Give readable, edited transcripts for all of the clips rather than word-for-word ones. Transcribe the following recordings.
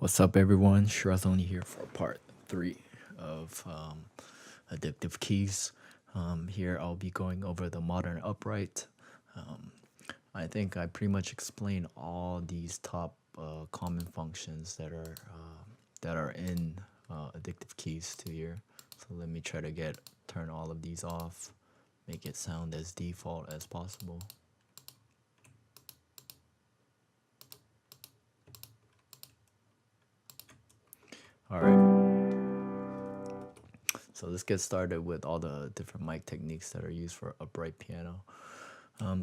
What's up, everyone? Shirazoni here for part three of Addictive Keys. Here I'll be going over the modern upright. Um, I think I pretty much explained all these top common functions that are in Addictive Keys to here. So let me try to turn all of these off, make it sound as default as possible. All right. So let's get started with all the different mic techniques that are used for upright piano.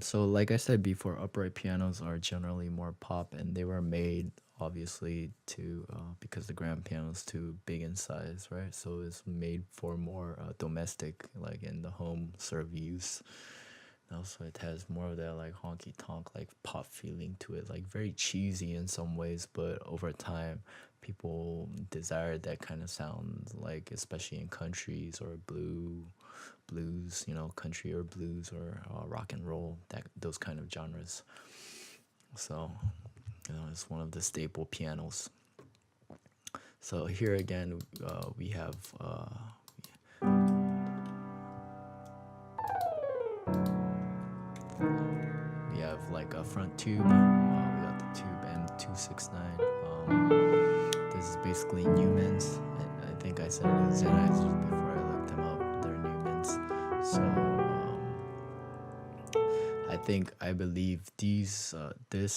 So like I said before, upright pianos are generally more pop, and they were made obviously to because the grand piano is too big in size, right? So it's made for more domestic, like in the home sort of use. And also, it has more of that like honky tonk, like pop feeling to it, like very cheesy in some ways, but over time, people desire that kind of sound, like especially in countries or blues, country or blues or rock and roll, that those kind of genres. So, it's one of the staple pianos. So here again, we have like a front tube. We got the tube M269. This is basically Newman's. I think I said it was Sennheisers before I looked them up. They're Newman's. So I believe this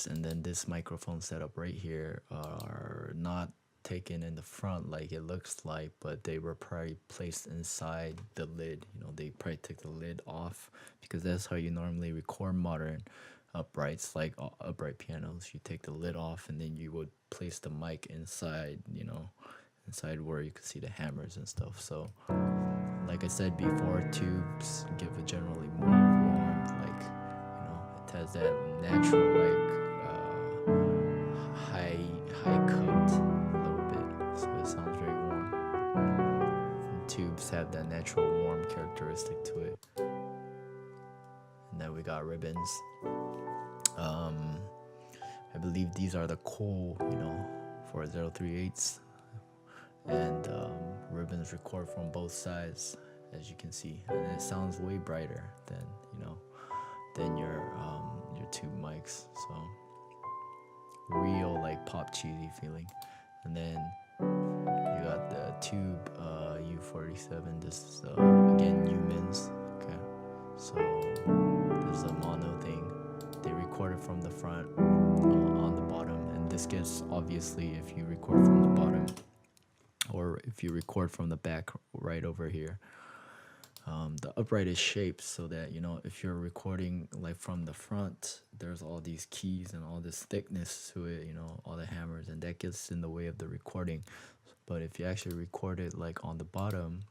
and then this microphone setup right here are not taken in the front like it looks like, but they were probably placed inside the lid. They probably took the lid off because that's how you normally record modern uprights, like upright pianos. You take the lid off and then you would place the mic inside, inside where you can see the hammers and stuff. So like I said before, tubes give a generally more warm, like, it has that natural, like, high cut a little bit, so it sounds very warm. And tubes have that natural warm characteristic to it. And then we got ribbons. I believe these are the cool, for 038s. And ribbons record from both sides, as you can see, and it sounds way brighter than your tube mics. So real like pop cheesy feeling. And then you got the tube U47. This is again Newman's. Okay, so this is a mono thing. They recorded from the front on the bottom, and this gets, obviously, if you record from the bottom or if you record from the back right over here, the upright is shaped so that, if you're recording like from the front, there's all these keys and all this thickness to it, all the hammers, and that gets in the way of the recording. But if you actually record it like on the bottom,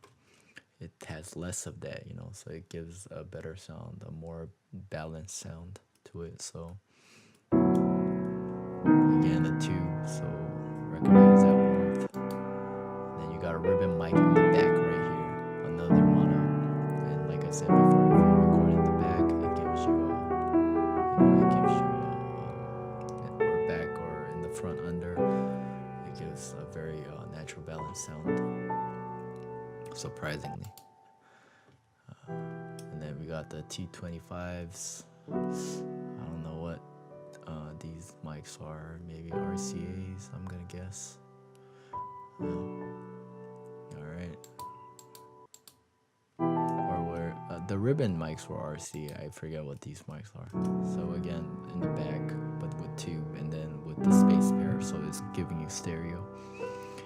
it has less of that, so it gives a better sound, a more balanced sound to it. So again, the tube, so recognize that warmth. And then you got a ribbon mic in the back right here, another mono. And like I said before, if you record in the back, it gives you or back or in the front under, it gives a very natural balanced sound, surprisingly. And then we got the T25s. I don't know what these mics are, maybe RCAs, I'm gonna guess. Alright. Or where the ribbon mics were RC, I forget what these mics are. So again, in the back, but with tube, and then with the space pair, so it's giving you stereo.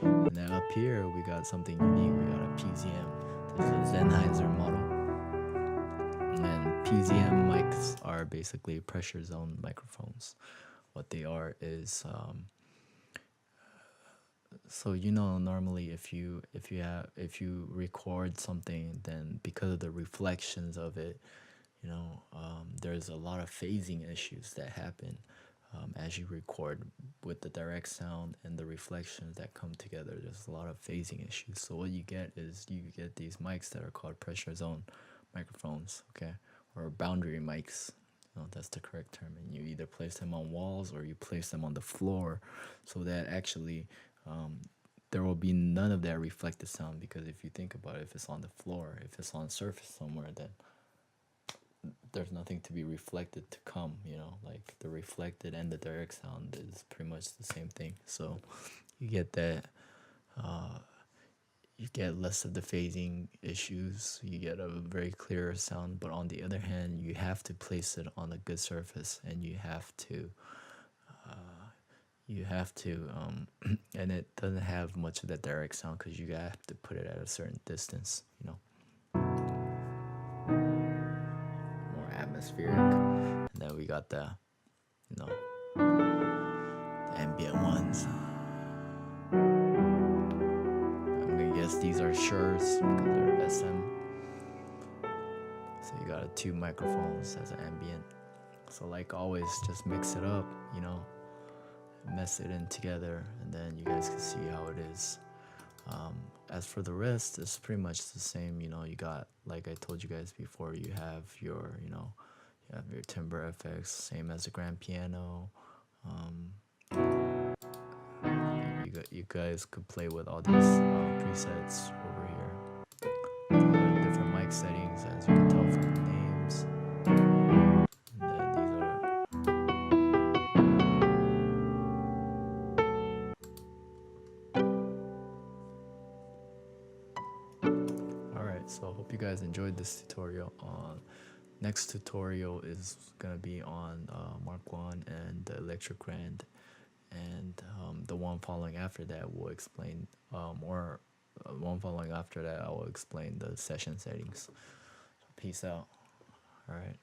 And then up here, we got something unique. We got a PZM. This is a Sennheiser model. And PZM mics are basically pressure zone microphones. What they are is so normally if you record something, then because of the reflections of it, there's a lot of phasing issues that happen as you record with the direct sound and the reflections that come together. There's a lot of phasing issues. So what you get is you get these mics that are called pressure zone microphones, okay, or boundary mics. That's the correct term. And you either place them on walls or you place them on the floor, so that actually there will be none of that reflected sound, because if you think about it, if it's on the floor, if it's on surface somewhere, then there's nothing to be reflected to come, you know, like the reflected and the direct sound is pretty much the same thing. So you get that, you get less of the phasing issues, you get a very clear sound. But on the other hand, you have to place it on a good surface, and you have to and it doesn't have much of that direct sound because you have to put it at a certain distance, you know, more atmospheric. And then we got the, you know, the ambient ones. I'm gonna guess these are Sures because they're SM. So you got two microphones as an ambient. So like always, just mix it up, you know, mess it in together, and then you guys can see how it is. As for the rest, it's pretty much the same. You know, you got, like I told you guys before, you have your, you know, you have your timbre effects, same as the grand piano. You guys could play with all these presets over here. Different mic settings, as you can tell from the names. And then these are. Alright, so I hope you guys enjoyed this tutorial. Next tutorial is gonna be on Mark 1 and the electric grand, and the one following after that will explain one following after that I will explain the session settings. Peace out. All right.